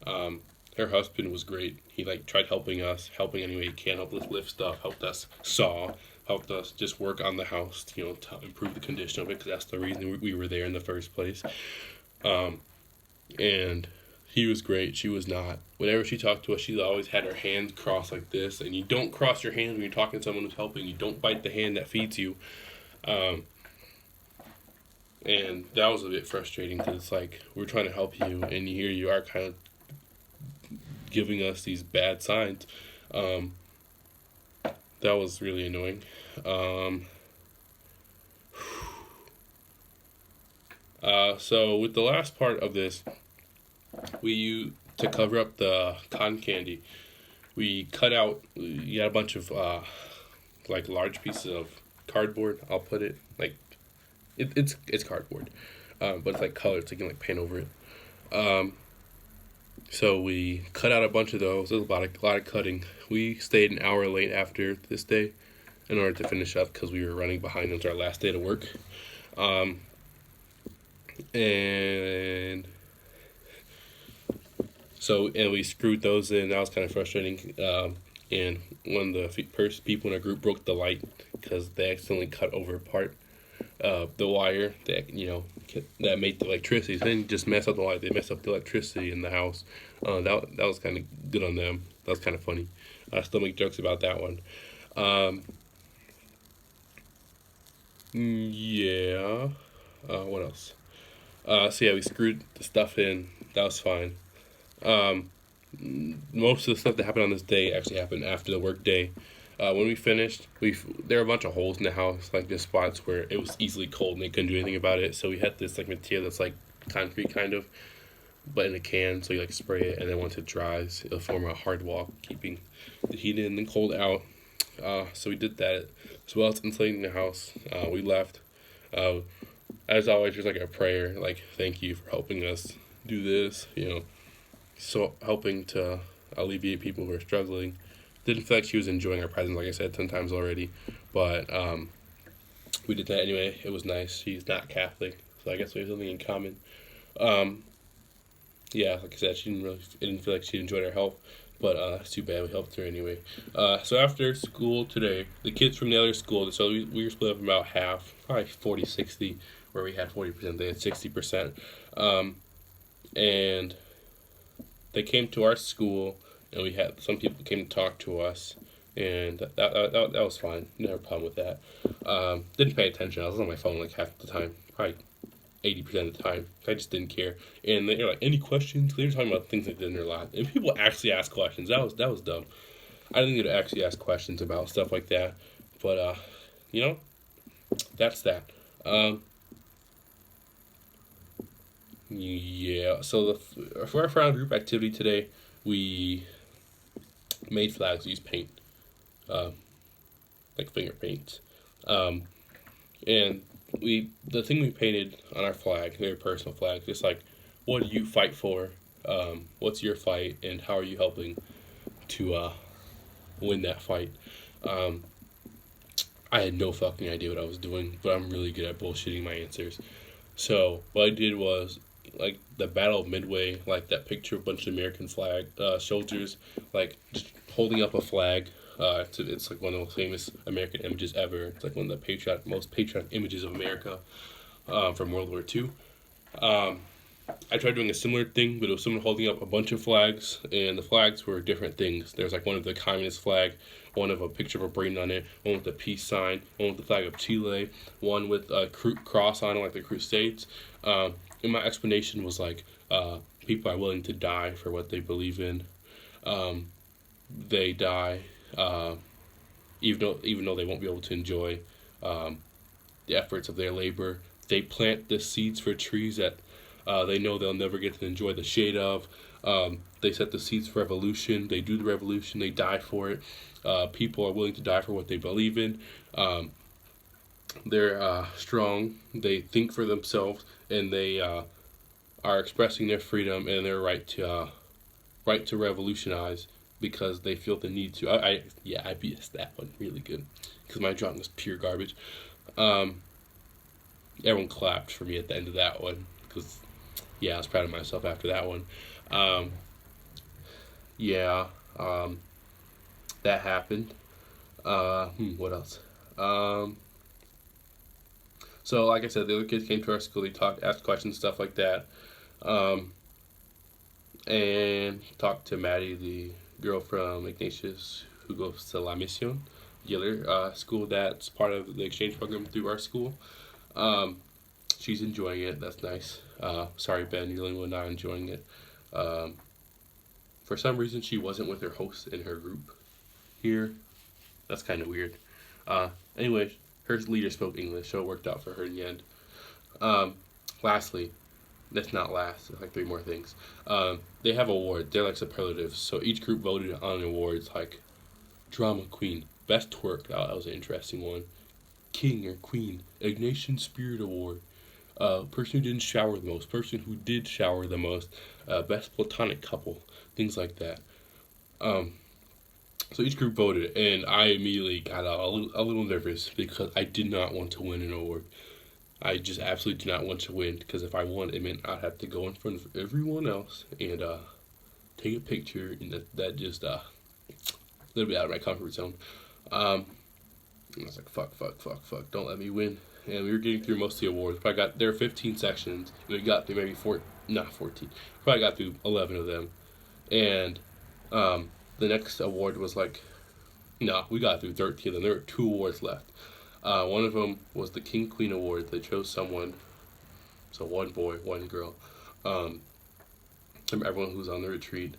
Um, Her husband was great. He like tried helping us, helping any way he can, helped us lift stuff, helped us saw, helped us just work on the house, to improve the condition of it because that's the reason we were there in the first place. Um, and he was great. She was not. Whenever she talked to us, she always had her hands crossed like this. And you don't cross your hands when you're talking to someone who's helping. You don't bite the hand that feeds you. Um, and that was a bit frustrating because it's like we're trying to help you, and here you are kind of giving us these bad signs. Um, that was really annoying. Um, so with the last part of this, to cover up the cotton candy, we cut out. You got a bunch of like large pieces of cardboard. I'll put it like it's cardboard, but it's like colored, so you can like paint over it. Um, so we cut out a bunch of those. There was a lot of cutting. We stayed an hour late after this day in order to finish up because we were running behind. It was our last day to work. Um, and and we screwed those in. That was kind of frustrating. And one of the people in our group broke the light because they accidentally cut over part the wire that made the electricity. So they didn't just mess up the light; they messed up the electricity in the house. That was kind of good on them. That was kind of funny. I still make jokes about that one. Um, yeah. What else? So yeah, we screwed the stuff in. That was fine. Um, Most of the stuff that happened on this day actually happened after the work day. When we finished, there were a bunch of holes in the house, like just spots where it was easily cold and they couldn't do anything about it. So we had this like material that's like concrete kind of, but in a can. So you like spray it, and then once it dries, it'll form a hard wall, keeping the heat in and cold out. So we did that as well as insulating the house. We left. Uh, as always, there's like a prayer, like thank you for helping us do this. So helping to alleviate people who are struggling. Didn't feel like she was enjoying our presence, like I said 10 times already, but we did that anyway. It was nice. She's not Catholic, so I guess we have something in common. Um, yeah, like I said, it didn't feel like she enjoyed our help, but it's too bad. We helped her anyway. So after school today, the kids from the other school, so we were split up about half, probably 40-60, where we had 40%, they had 60%. And they came to our school, and we had some people came to talk to us, and that was fine. Never a problem with that. Didn't pay attention. I was on my phone like half the time, probably 80% of the time. I just didn't care. And they're like, any questions? They were talking about things they did in their life, and people actually ask questions. That was dumb. I didn't need to actually ask questions about stuff like that, but that's that. Yeah. So for our final group activity today, we made flags. We used paint, uh, like finger paint, and the thing we painted on our flag, very personal flag, just like what do you fight for? What's your fight, and how are you helping to win that fight? Um, I had no fucking idea what I was doing, but I'm really good at bullshitting my answers. So what I did was like the Battle of Midway, like that picture of a bunch of American flag soldiers, like just holding up a flag. It's like one of the most famous American images ever. It's like one of the most patriotic images of America from World War II. Um, I tried doing a similar thing, but it was someone holding up a bunch of flags, and the flags were different things. There's like one of the communist flag, one of a picture of a brain on it, one with a peace sign, one with the flag of Chile, one with a cross on it, like the Crusades. And my explanation was like, people are willing to die for what they believe in. They die, even though they won't be able to enjoy the efforts of their labor. They plant the seeds for trees that they know they'll never get to enjoy the shade of. They set the seeds for revolution. They do the revolution. They die for it. People are willing to die for what they believe in. They're strong. They think for themselves, and they are expressing their freedom and their right to revolutionize because they feel the need to. I BS that one really good because my drawing was pure garbage. Um, Everyone clapped for me at the end of that one because I was proud of myself after that one. Um, yeah, um, that happened. What else? Um, so like I said, the other kids came to our school. They talked, asked questions, stuff like that, um, and talked to Maddie, the girl from Ignatius who goes to La Mission, the other school that's part of the exchange program through our school. Um, she's enjoying it. That's nice. Sorry, Ben, you're the only one not enjoying it. Um, for some reason, she wasn't with her host in her group here. That's kind of weird. Uh, anyway, her leader spoke English, so it worked out for her in the end. Um, Lastly, that's not last, like three more things. They have awards. They're like superlatives. So each group voted on awards like Drama Queen, Best Twerk. That was an interesting one. King or Queen, Ignatian Spirit Award. Person who didn't shower the most, person who did shower the most, best platonic couple, things like that. Um, so each group voted, and I immediately got a little nervous because I did not want to win an award. I just absolutely did not want to win because if I won, it meant I'd have to go in front of everyone else and take a picture, and that just a little bit out of my comfort zone. And I was like, fuck, don't let me win. And we were getting through most of the awards. There were 15 sections, and we got through maybe 14. Probably got through 11 of them. And the next award was like, no, we got through 13 of them. There were 2 awards left. One of them was the King Queen Award. They chose someone, so one boy, one girl, from everyone who's on the retreat.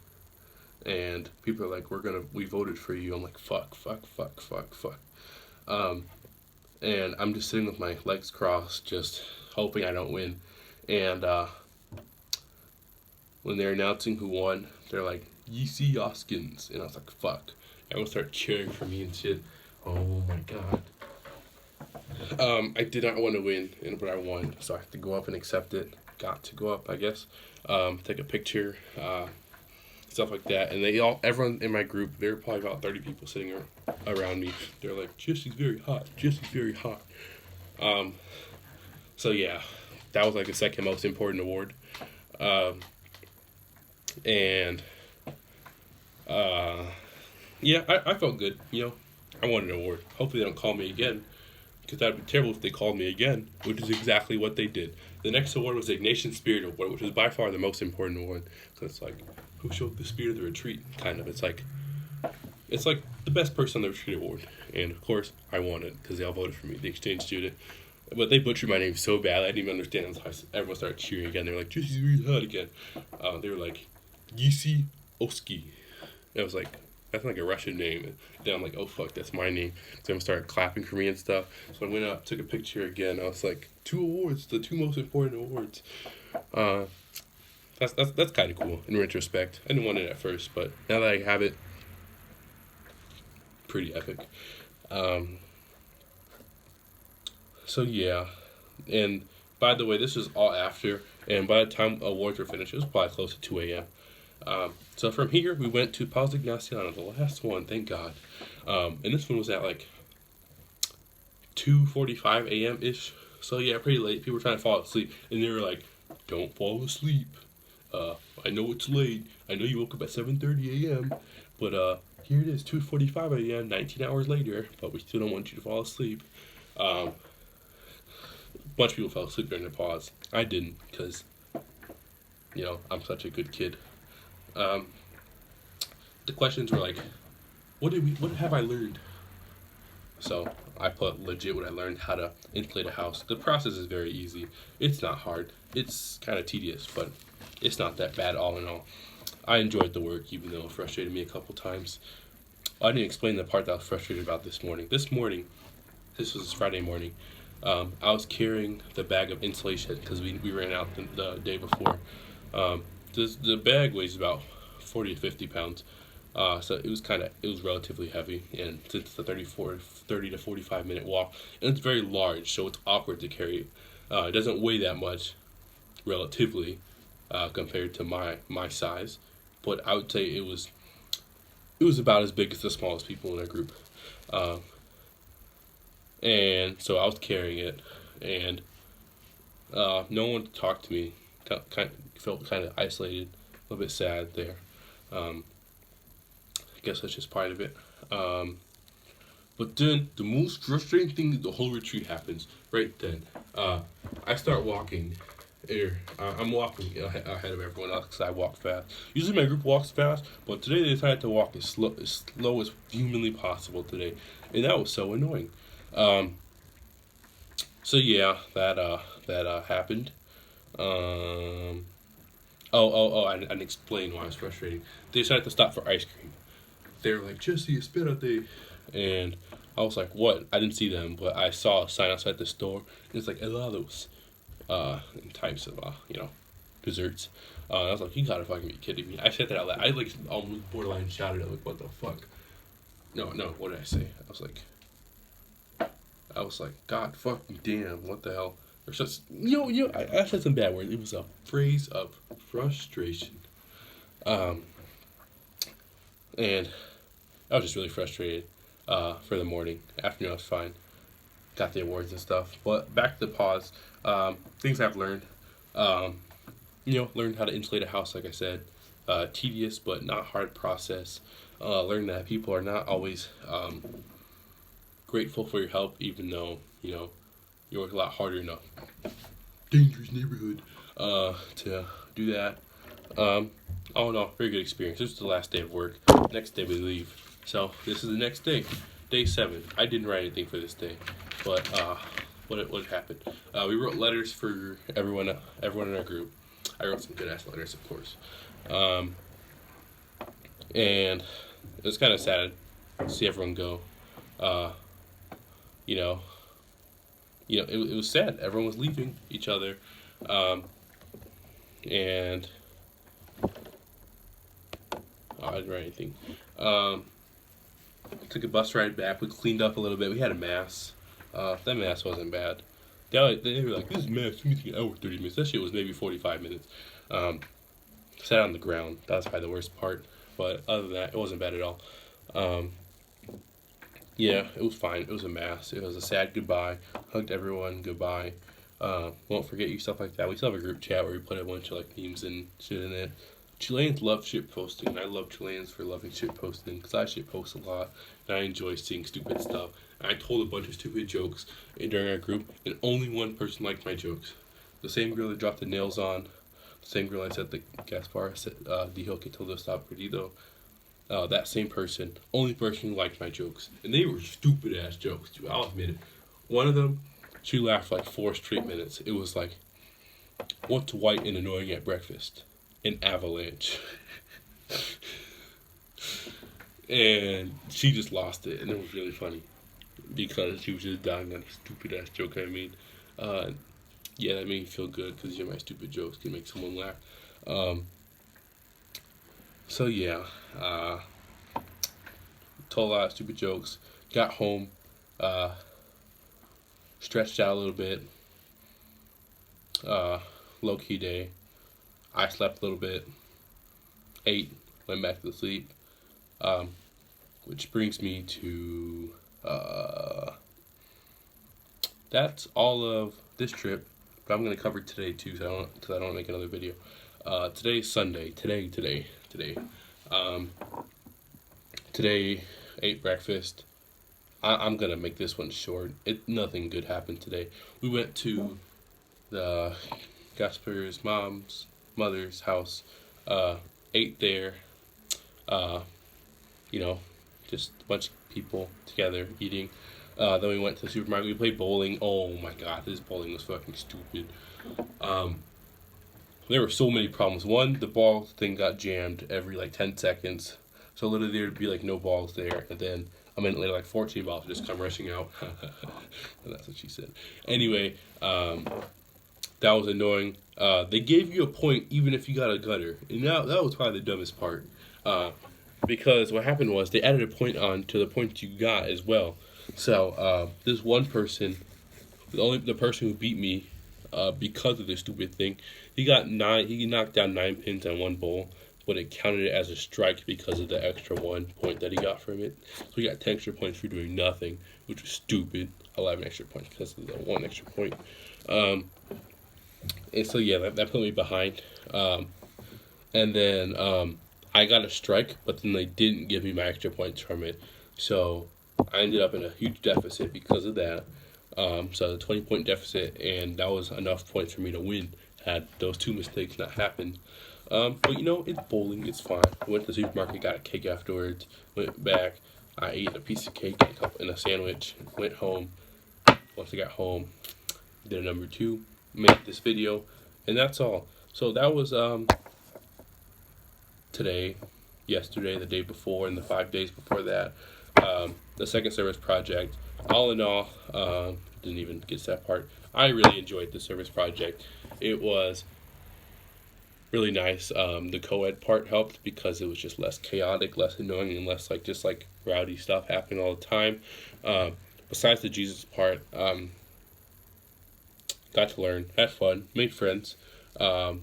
And people are like, we voted for you. I'm like, fuck. And I'm just sitting with my legs crossed, just hoping I don't win. And when they're announcing who won, they're like, Yeezy Yoskins. And I was like, fuck. Everyone started cheering for me and shit. Oh my god. I did not want to win, but I won. So I had to go up and accept it. Got to go up, I guess. Take a picture, stuff like that. And everyone in my group, there were probably about 30 people sitting around me. They're like, Jesse's very hot. So yeah, that was like the second most important award. And yeah, I felt good. I won an award. Hopefully they don't call me again, because that would be terrible if they called me again, which is exactly what they did. The next award was the Ignatian Spirit Award, which is by far the most important award. So it's like, who showed the spirit of the retreat, kind of. It's like the best person on the retreat award. And of course, I won it, because they all voted for me, the exchange student. But they butchered my name so bad, I didn't even understand. So everyone started cheering again. They were like, Jesse's really hot again. They were like, Yeezy Oski. And I was like, that's like a Russian name. And then I'm like, oh fuck, that's my name. So everyone started clapping for me and stuff. So I went up, took a picture again. I was like, 2 awards, the 2 most important awards. That's kind of cool in retrospect. I didn't want it at first, but now that I have it, pretty epic. So yeah, and by the way, this is all after, and by the time awards were finished, it was probably close to 2 a.m. So from here, we went to Paz Ignaciana, the last one, thank God. And this one was at like 2:45 a.m.-ish. So yeah, pretty late. People were trying to fall asleep, and they were like, don't fall asleep. I know it's late. I know you woke up at 7:30 a.m., but here it is, 2:45 a.m., 19 hours later, but we still don't want you to fall asleep. A bunch of people fell asleep during the pause. I didn't, because, I'm such a good kid. The questions were like, what have I learned? So I put legit what I learned, how to insulate a house. The process is very easy. It's not hard. It's kind of tedious, but it's not that bad all in all. I enjoyed the work, even though it frustrated me a couple times. I didn't explain the part that I was frustrated about this morning. This was Friday morning, I was carrying the bag of insulation because we ran out the day before. The bag weighs about 40 to 50 pounds. So it was relatively heavy, and since it's a 30 to 45 minute walk, and it's very large, so it's awkward to carry. It doesn't weigh that much, relatively, compared to my size, but I would say it was it was about as big as the smallest people in our group. Um, and so I was carrying it, and no one talked to me. Felt kind of isolated, a little bit sad there. Um, I guess that's just part of it. But then the most frustrating thing is the whole retreat happens right then. I start walking. I'm walking ahead of everyone else because I walk fast. Usually my group walks fast, but today they decided to walk as slow as humanly possible today, and that was so annoying. Um, so yeah, that happened. Um, I didn't explain why it was frustrating. They decided to stop for ice cream. They were like, Jesse, spit out there. And I was like, what? I didn't see them, but I saw a sign outside the store. And it's like, helados. Types of, desserts. I was like, you gotta fucking be kidding me. I said that out loud. I, like, almost borderline shouted it, like, what the fuck? No, what did I say? I was like, God fucking damn, what the hell? Or just, I said some bad words. It was a phrase of frustration. And I was just really frustrated for the morning. Afternoon, I was fine. Got the awards and stuff. But back to the pause. Things I've learned. Learned how to insulate a house, like I said. Tedious but not hard process. Learned that people are not always grateful for your help, even though, you work a lot harder in a dangerous neighborhood to do that. Oh no, very good experience. This is the last day of work. Next day we leave. So this is the next day, day 7. I didn't write anything for this day, but what happened? We wrote letters for everyone in our group. I wrote some good ass letters, of course, and it was kind of sad to see everyone go. It was sad. Everyone was leaving each other, and I didn't write anything. Took a bus ride back. We cleaned up a little bit. We had a mass. That mass wasn't bad. They were like, this is mass. You can hour 30 minutes. That shit was maybe 45 minutes. Sat on the ground. That was probably the worst part. But other than that, it wasn't bad at all. Yeah, it was fine. It was a mass. It was a sad goodbye. Hugged everyone. Goodbye. Won't forget you, stuff like that. We still have a group chat where we put a bunch of like memes and shit in it. Chileans love shit posting, and I love Chileans for loving shit posting because I shit post a lot and I enjoy seeing stupid stuff. And I told a bunch of stupid jokes during our group, and only one person liked my jokes. The same girl that dropped the nails on, the same girl I said the Gaspar said, dijo que todo está perdido. That same person, only person who liked my jokes, and they were stupid ass jokes too. I'll admit it. One of them, she laughed for like 4 straight minutes. It was like, what's white and annoying at breakfast? An avalanche. And she just lost it, and it was really funny because she was just dying on a stupid ass joke I made. Yeah, that made me feel good because my stupid jokes can make someone laugh. So yeah, told a lot of stupid jokes. Got home, stretched out a little bit. Low key day. I slept a little bit, ate, went back to sleep, which brings me to, that's all of this trip, but I'm going to cover today too, so I don't make another video. Today's Sunday, today, ate breakfast. I'm going to make this one short. Nothing good happened today. We went to the Gaspar's mother's house, ate there, just a bunch of people together eating. Then we went to the supermarket, we played bowling. Oh my god, this bowling was fucking stupid. There were so many problems. One, the ball thing got jammed every like 10 seconds, so literally there would be like no balls there, and then a minute later like 14 balls would just come rushing out. That's what she said. Anyway, that was annoying. They gave you a point even if you got a gutter. And that was probably the dumbest part. Because what happened was they added a point on to the points you got as well. So this one person, the person who beat me because of this stupid thing, he knocked down 9 pins on one bowl. but it counted it as a strike because of the extra 1 point that he got from it. So he got 10 extra points for doing nothing, which was stupid. 11 extra points because of the 1 extra point. And so yeah, that put me behind. And then I got a strike, but then they didn't give me my extra points from it. So I ended up in a huge deficit because of that. So a 20-point deficit, and that was enough points for me to win had those two mistakes not happened. But it's bowling, it's fine. I went to the supermarket, got a cake afterwards, went back, I ate a piece of cake and a sandwich, went home. Once I got home, did a number 2, made this video, and that's all. So that was today, yesterday, the day before, and the 5 days before that. The second service project. All in all, didn't even get to that part. I really enjoyed the service project. It was really nice. The co-ed part helped because it was just less chaotic, less annoying, and less just rowdy stuff happening all the time. Besides the Jesus part, got to learn, had fun, made friends. I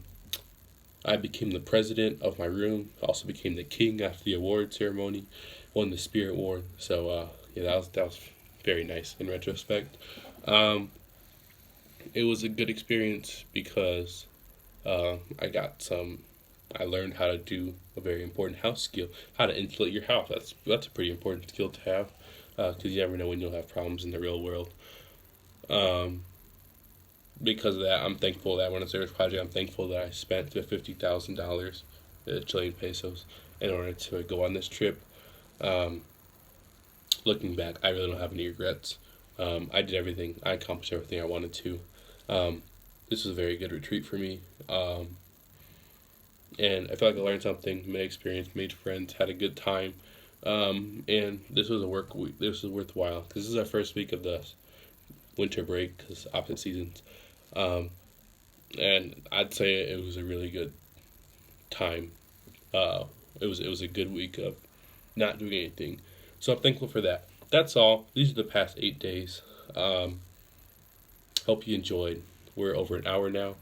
became the president of my room. Also became the king after the award ceremony. Won the Spirit Award. So yeah, that was very nice in retrospect. It was a good experience because I learned how to do a very important house skill, how to insulate your house. That's a pretty important skill to have because you never know when you'll have problems in the real world. Because of that, I'm thankful that when I started this project, I'm thankful that I spent the $50,000, Chilean pesos, in order to go on this trip. Looking back, I really don't have any regrets. I did everything. I accomplished everything I wanted to. This was a very good retreat for me. And I feel like I learned something, made experience, made friends, had a good time. And this was a work week. This was worthwhile because this is our first week of the winter break because opposite seasons. And I'd say it was a really good time. It was a good week of not doing anything. So I'm thankful for that. That's all. These are the past 8 days. Hope you enjoyed. We're over an hour now.